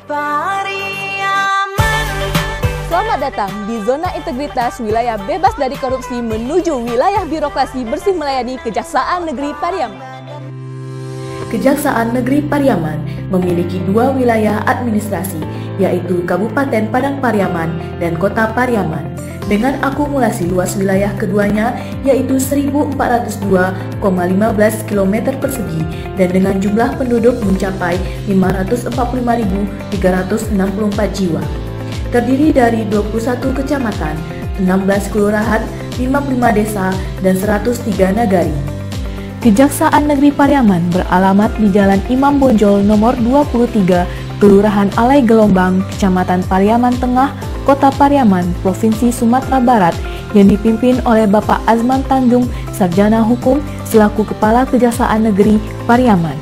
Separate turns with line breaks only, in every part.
Pariaman.
Selamat datang di zona integritas wilayah bebas dari korupsi menuju wilayah birokrasi bersih melayani Kejaksaan Negeri Pariaman.
Kejaksaan Negeri Pariaman memiliki dua wilayah administrasi, yaitu Kabupaten Padang Pariaman dan Kota Pariaman, dengan akumulasi luas wilayah keduanya yaitu 1.402,15 km persegi dan dengan jumlah penduduk mencapai 545.364 jiwa. Terdiri dari 21 kecamatan, 16 kelurahan, 55 desa, dan 103 nagari. Kejaksaan Negeri Pariaman beralamat di Jalan Imam Bonjol nomor 23, Kelurahan Alai Gelombang, Kecamatan Pariaman Tengah, Kota Pariaman, Provinsi Sumatera Barat, yang dipimpin oleh Bapak Azman Tanjung, Sarjana Hukum, selaku Kepala Kejaksaan Negeri Pariaman.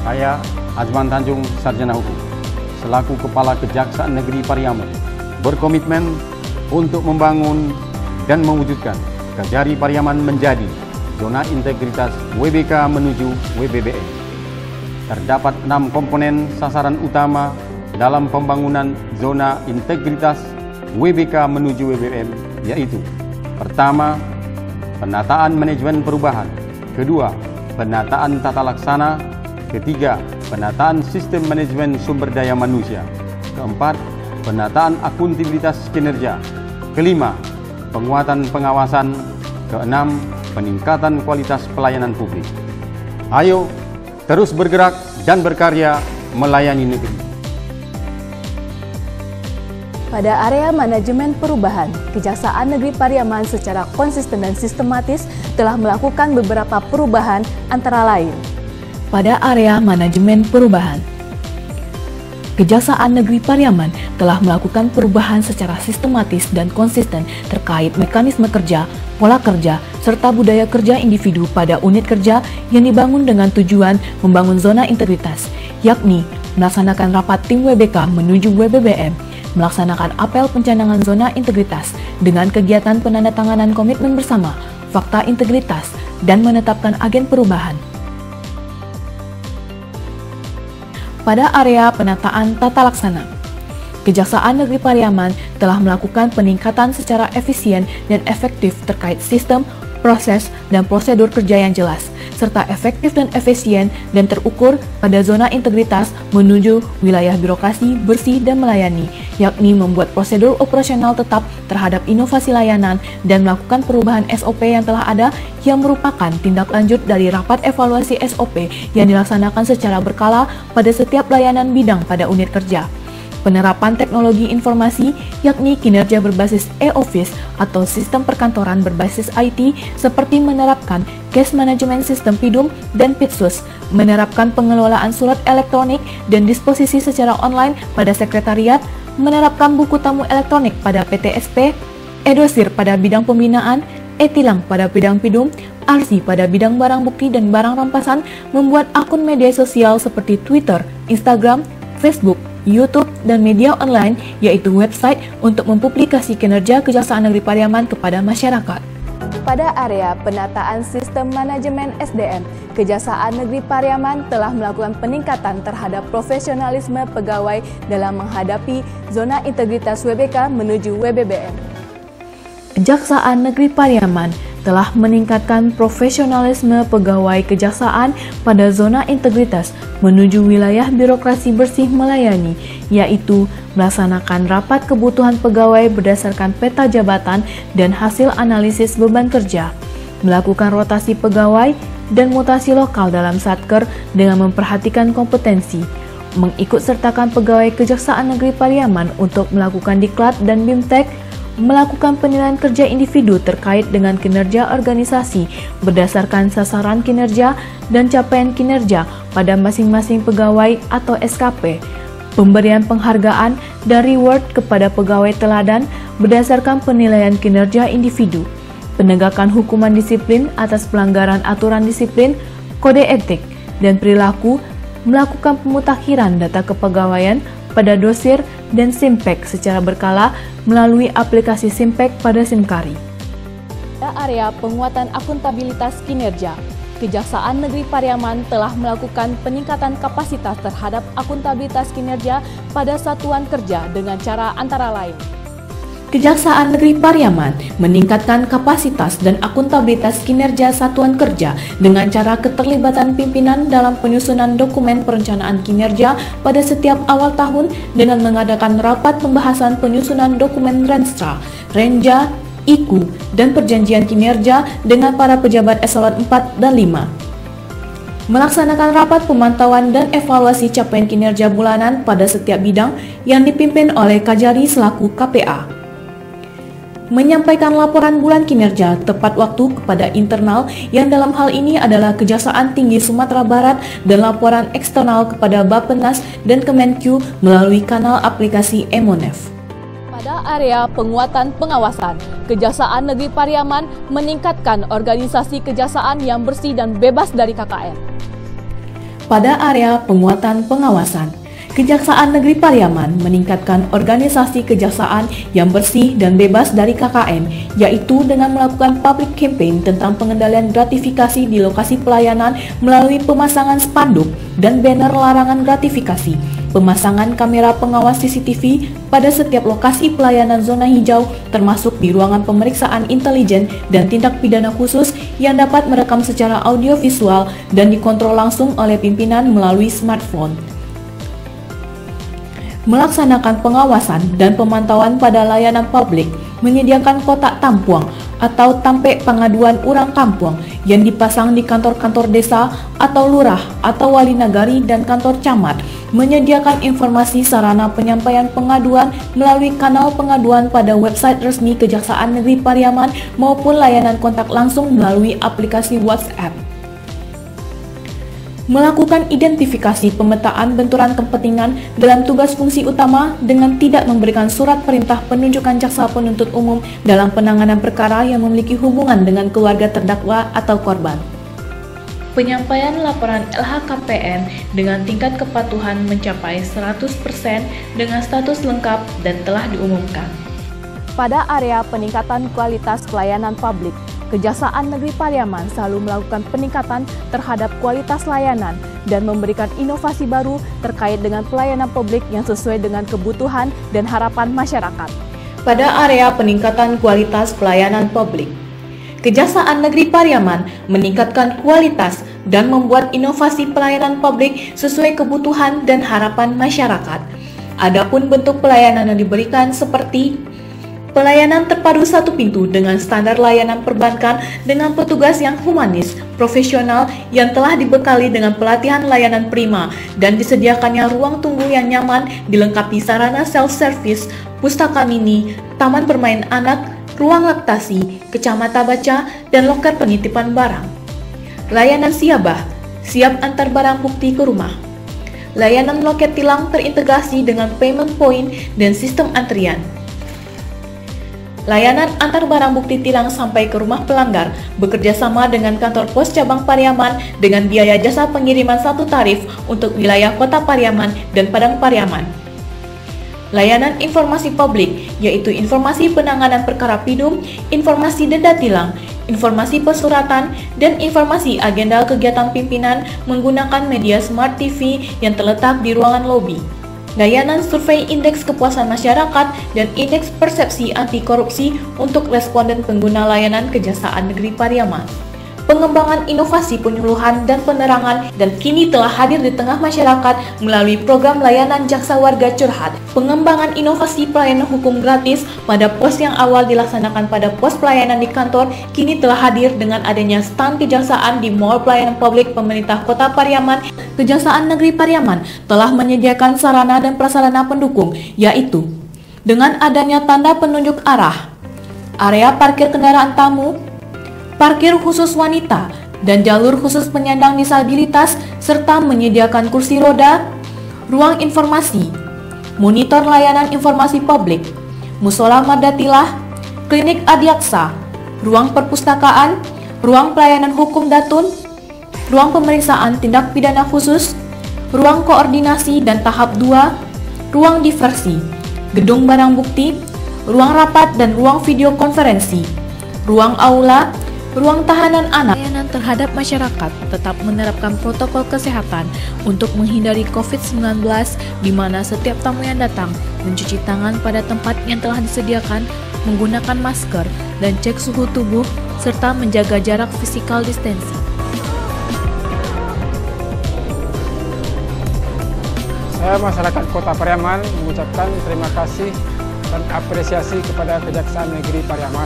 Saya Azman Tanjung, Sarjana Hukum, selaku Kepala Kejaksaan Negeri Pariaman, berkomitmen untuk membangun dan mewujudkan Kejari Pariaman menjadi zona integritas WBK menuju WBBM. Terdapat 6 komponen sasaran utama dalam pembangunan zona integritas WBK menuju WBBM, yaitu: pertama, penataan manajemen perubahan; kedua, penataan tata laksana; ketiga, penataan sistem manajemen sumber daya manusia; keempat, penataan akuntabilitas kinerja; kelima, penguatan pengawasan; keenam, peningkatan kualitas pelayanan publik. Ayo terus bergerak dan berkarya melayani negeri.
Pada area manajemen perubahan, Kejaksaan Negeri Pariaman secara konsisten dan sistematis telah melakukan beberapa perubahan, antara lain:
pada area manajemen perubahan, Kejaksaan Negeri Pariaman telah melakukan perubahan secara sistematis dan konsisten terkait mekanisme kerja, pola kerja, serta budaya kerja individu pada unit kerja yang dibangun dengan tujuan membangun zona integritas, yakni melaksanakan rapat tim WBK menuju WBBM, melaksanakan apel pencanangan zona integritas dengan kegiatan penandatanganan komitmen bersama, fakta integritas, dan menetapkan agen perubahan. Pada area penataan tata laksana, Kejaksaan Negeri Pariaman telah melakukan peningkatan secara efisien dan efektif terkait sistem, proses, dan prosedur kerja yang jelas, serta efektif dan efisien dan terukur pada zona integritas menuju wilayah birokrasi bersih dan melayani, yakni membuat prosedur operasional tetap terhadap inovasi layanan dan melakukan perubahan SOP yang telah ada yang merupakan tindak lanjut dari rapat evaluasi SOP yang dilaksanakan secara berkala pada setiap layanan bidang pada unit kerja. Penerapan teknologi informasi, yakni kinerja berbasis e-office atau sistem perkantoran berbasis IT, seperti menerapkan Case Management System PIDUM dan PITSUS, menerapkan pengelolaan surat elektronik dan disposisi secara online pada sekretariat, menerapkan buku tamu elektronik pada PTSP, e-dosir pada bidang pembinaan, e-tilang pada bidang PIDUM, RC pada bidang barang bukti dan barang rampasan, membuat akun media sosial seperti Twitter, Instagram, Facebook, YouTube, dan media online, yaitu website, untuk mempublikasi kinerja Kejaksaan Negeri Pariaman kepada masyarakat.
Pada area penataan sistem manajemen SDM, Kejaksaan Negeri Pariaman telah melakukan peningkatan terhadap profesionalisme pegawai dalam menghadapi zona integritas WBK menuju WBBM.
Kejaksaan Negeri Pariaman telah meningkatkan profesionalisme pegawai kejaksaan pada zona integritas menuju wilayah birokrasi bersih melayani, yaitu melaksanakan rapat kebutuhan pegawai berdasarkan peta jabatan dan hasil analisis beban kerja, melakukan rotasi pegawai dan mutasi lokal dalam Satker dengan memperhatikan kompetensi, mengikutsertakan pegawai Kejaksaan Negeri Pariaman untuk melakukan diklat dan BIMTEK, melakukan penilaian kerja individu terkait dengan kinerja organisasi berdasarkan sasaran kinerja dan capaian kinerja pada masing-masing pegawai atau SKP, pemberian penghargaan dan reward kepada pegawai teladan berdasarkan penilaian kinerja individu, penegakan hukuman disiplin atas pelanggaran aturan disiplin, kode etik, dan perilaku, melakukan pemutakhiran data kepegawaian pada dosir dan Simpek secara berkala melalui aplikasi Simpek pada SIMKARI.
Pada area penguatan akuntabilitas kinerja, Kejaksaan Negeri Pariaman telah melakukan peningkatan kapasitas terhadap akuntabilitas kinerja pada satuan kerja dengan cara antara lain.
Kejaksaan Negeri Pariaman meningkatkan kapasitas dan akuntabilitas kinerja satuan kerja dengan cara keterlibatan pimpinan dalam penyusunan dokumen perencanaan kinerja pada setiap awal tahun dengan mengadakan rapat pembahasan penyusunan dokumen Renstra, Renja, IKU, dan perjanjian kinerja dengan para pejabat eselon 4 dan 5. Melaksanakan rapat pemantauan dan evaluasi capaian kinerja bulanan pada setiap bidang yang dipimpin oleh Kajari selaku KPA. Menyampaikan laporan bulan kinerja tepat waktu kepada internal yang dalam hal ini adalah Kejaksaan Tinggi Sumatera Barat dan laporan eksternal kepada Bappenas dan Kemenq melalui kanal aplikasi Emonef.
Pada area penguatan pengawasan, Kejaksaan Negeri Pariaman meningkatkan organisasi kejaksaan yang bersih dan bebas dari KKN.
Pada area penguatan pengawasan, Kejaksaan Negeri Pariaman meningkatkan organisasi kejaksaan yang bersih dan bebas dari KKN, yaitu dengan melakukan public campaign tentang pengendalian gratifikasi di lokasi pelayanan melalui pemasangan spanduk dan banner larangan gratifikasi, pemasangan kamera pengawas CCTV pada setiap lokasi pelayanan zona hijau termasuk di ruangan pemeriksaan intelijen dan tindak pidana khusus yang dapat merekam secara audiovisual dan dikontrol langsung oleh pimpinan melalui smartphone. Melaksanakan pengawasan dan pemantauan pada layanan publik, menyediakan kotak tampuang atau tampek pengaduan urang kampung yang dipasang di kantor-kantor desa atau lurah atau wali nagari dan kantor camat, menyediakan informasi sarana penyampaian pengaduan melalui kanal pengaduan pada website resmi Kejaksaan Negeri Pariaman maupun layanan kontak langsung melalui aplikasi WhatsApp. Melakukan identifikasi pemetaan benturan kepentingan dalam tugas fungsi utama dengan tidak memberikan surat perintah penunjukan jaksa penuntut umum dalam penanganan perkara yang memiliki hubungan dengan keluarga terdakwa atau korban. Penyampaian laporan LHKPN dengan tingkat kepatuhan mencapai 100% dengan status lengkap dan telah diumumkan.
Pada area peningkatan kualitas pelayanan publik, Kejaksaan Negeri Pariaman selalu melakukan peningkatan terhadap kualitas layanan dan memberikan inovasi baru terkait dengan pelayanan publik yang sesuai dengan kebutuhan dan harapan masyarakat.
Pada area peningkatan kualitas pelayanan publik, Kejaksaan Negeri Pariaman meningkatkan kualitas dan membuat inovasi pelayanan publik sesuai kebutuhan dan harapan masyarakat. Adapun bentuk pelayanan yang diberikan seperti pelayanan terpadu satu pintu dengan standar layanan perbankan dengan petugas yang humanis, profesional yang telah dibekali dengan pelatihan layanan prima dan disediakannya ruang tunggu yang nyaman dilengkapi sarana self-service, pustaka mini, taman bermain anak, ruang laktasi, kacamata baca, dan loker penitipan barang. Layanan siabah, siap antar barang bukti ke rumah. Layanan loket tilang terintegrasi dengan payment point dan sistem antrian. Layanan antar barang bukti tilang sampai ke rumah pelanggar bekerja sama dengan kantor pos cabang Pariaman dengan biaya jasa pengiriman satu tarif untuk wilayah Kota Pariaman dan Padang Pariaman. Layanan informasi publik, yaitu informasi penanganan perkara pidum, informasi denda tilang, informasi pesuratan, dan informasi agenda kegiatan pimpinan menggunakan media Smart TV yang terletak di ruangan lobi. Layanan survei indeks kepuasan masyarakat dan indeks persepsi anti korupsi untuk responden pengguna layanan Kejaksaan Negeri Pariaman. Pengembangan inovasi penyuluhan dan penerangan dan kini telah hadir di tengah masyarakat melalui program layanan jaksa warga curhat. Pengembangan inovasi pelayanan hukum gratis pada pos yang awal dilaksanakan pada pos pelayanan di kantor kini telah hadir dengan adanya stand kejaksaan di Mall Pelayanan Publik Pemerintah Kota Pariaman. Kejaksaan Negeri Pariaman telah menyediakan sarana dan prasarana pendukung, yaitu dengan adanya tanda penunjuk arah, area parkir kendaraan tamu, parkir khusus wanita, dan jalur khusus penyandang disabilitas, serta menyediakan kursi roda, ruang informasi, monitor layanan informasi publik, musola Mardatilah, klinik adiaksa, ruang perpustakaan, ruang pelayanan hukum datun, ruang pemeriksaan tindak pidana khusus, ruang koordinasi dan tahap 2, ruang diversi, gedung barang bukti, ruang rapat dan ruang video konferensi, ruang aula, ruang tahanan anak.
Layanan
mengimbaukan terhadap masyarakat tetap menerapkan protokol kesehatan untuk menghindari COVID-19, di mana setiap tamu yang datang mencuci tangan pada tempat yang telah disediakan, menggunakan masker, dan cek suhu tubuh, serta menjaga jarak physical distancing.
Saya masyarakat Kota Pariaman mengucapkan terima kasih dan apresiasi kepada Kejaksaan Negeri Pariaman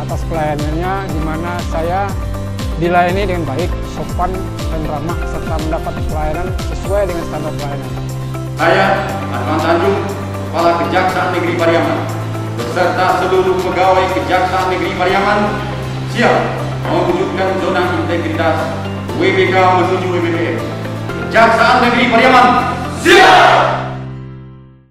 atas pelayanannya, di mana saya dilayani dengan baik, sopan dan ramah, serta mendapat pelayanan sesuai dengan standar pelayanan.
Saya, Advan Tanjung, Kepala Kejaksaan Negeri Pariaman, beserta seluruh pegawai Kejaksaan Negeri Pariaman, siap mewujudkan zona integritas WBK menuju WBPM. Kejaksaan Negeri Pariaman, siap!